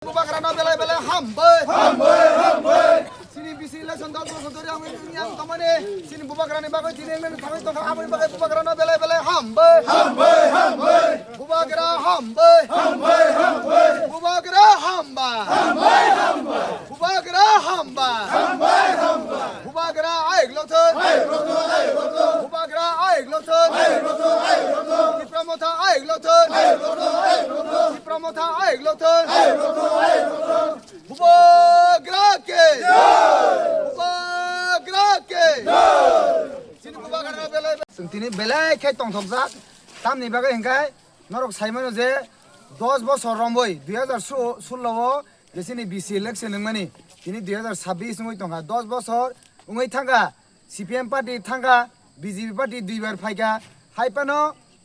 Bubagrana belai belai hambai. Sini bisi election dal bos dori yang tamane sini bubagrana bagai sini yang tamane to hambai bagai bubagrana belai belai hambai. Bubagra hambai. Bubagra hamba. Bubagra hamba. Bubagra aig lothon. Bubagra aig lothon. Dipromota aig lothon. Dipromota aig lothon. Bubagrake. Bubagrake. Sini bubagrana belai. Sentini belai kai tong thokjak. Tamni bagai hengkai norok saimano je 10 বছর রম্বই 2016 যেসিনি BC election নংমানি তিনি 2026 নই তঙ্গা 10 বছর উঙ্গই থাঙ্গা CPM party থাঙ্গা BJP party দুইবার ফাইগা হাইপানো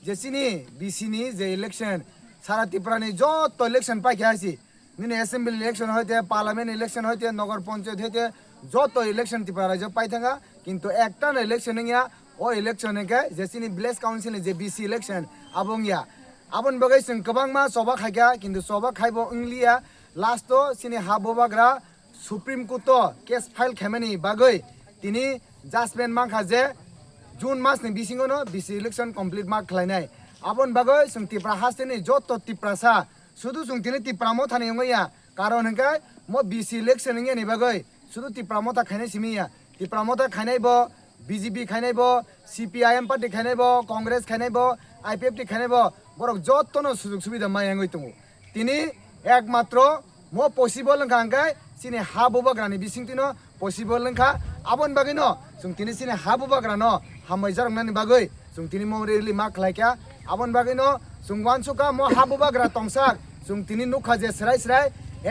যেসিনি BC নি যে election সারা ত্রিপুরানি যত election পাইকা আইছি নিনে assembly election হইতে পার্লামেন্ট ইলেকশন হইতে নগর পঞ্চায়েত হইতে যত ইলেকশন ত্রিপুরা রাজ্য পাই থাঙ্গা কিন্তু একটা ইলেকশন ইয়া ও ইলেকশন কে যেসিনি ভিলেজ কাউন্সিল যে বিসি ইলেকশন আবংয়া Abon bagai sing kabang ma soba khaiga kintu soba khaibo ingliya last to sini habobagra supreme court to case file khamani bagai tini judgment mangkha je June mas ni bisingo no bisi election complete mark khlainai abon bagai sing tipra hasteni joto tipra sa sudu sung tini tipra mo thani ngoya karon hengkai mo bisi election nge ni bagai sudu tipra mo ta khainai simiya tipra mo ta khainai bo BJP khainai bo CPIM party khainai bo Congress khainai bo IPFT khainai bo বরক যতন সুযোগ সুবিধা মায়াঙ্গই তঙ্গু তিনি একমাত্র মো possible লঙ্কাঙ্গাই সিনে হাবুবাগ্রানি বিসিংতিনো possible লঙ্কা আবন বাগিনো जों তিনি সিনে হাবুবাগ্রানো হামাই জারংনানি বাগৈ जों তিনি মো রেলি मा खलायका আবন বাগিনো जों ওয়ানসুকা মো হাবুবাগ্রা তংসাক जों তিনি নুখা যে সরাই সরাই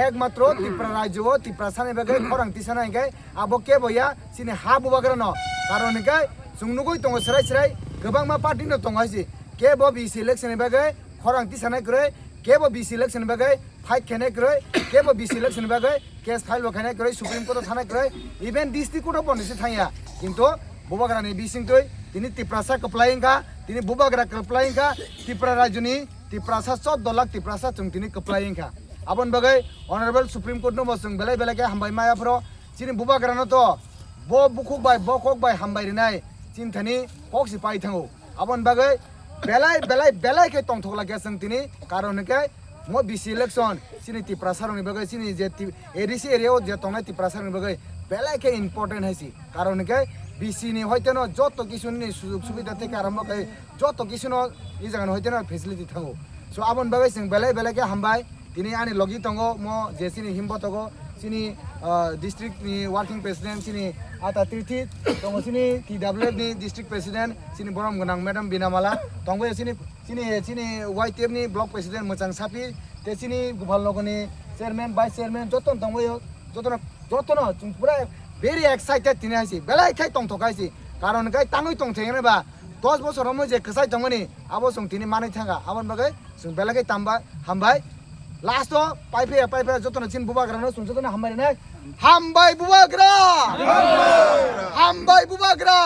একমাত্র ত্রিপুরা রাজ্য ত্রিপুরা সানে বাগৈ খরাংতি সানাইগাই আবো কে বয়া সিনে হাবুবাগ্রানো কারণ গাই जों নুগৈ তঙ্গ সরাই সরাই গোবাং মা পার্টিনো তঙ্গাইছি Kebo BC election bagai khorang ti sanai kroi kebo BC election bagai fight khenai kroi kebo BC election bagai case file khenai kroi supreme court thanai kroi even district court pon se thaya kintu bubagra ni bising toi tini tiprasa applying ka tini bubagra applying ka tipra rajuni tiprasa 14 lakh tiprasa chung tini applying ka abon bagai honorable supreme court no bosung belai belai ke hambai maya pro tini bubagra no to bo bukhuk bai hambai rinai chin thani kok si pai thango abon bagai belai ke tong thokla ke sang tini karon ke mo BC election sini ti prasarong ni bagai sini je ADC area o je tongai ti prasarong ni bagai belai ke important haisi karon ke BC ni hoite no joto kisu ni sujog subida theke arambo kai joto kisu no i jagan hoite no facility thango so abon bagai sing belai ke hambai tini ani logi tongo mo je sini himbo togo sini district ni working president sini ata tirthi tongo sini TWF ni district president sini borom gonang madam binamala tongo sini YTF ni block president mochang sapi te sini gopal logoni chairman vice chairman joton tongo jotono pura very excited tini aisi belai khai tong thokaisi karon kai tangoi tong thengene ba 10 বছর mo je khasai tongoni abo song tini manai thanga abon bagai sung belai kai tamba hambai last to pipe jotono chin bubagrano sung jotono hambai nai hambai bubagra hambai bubagra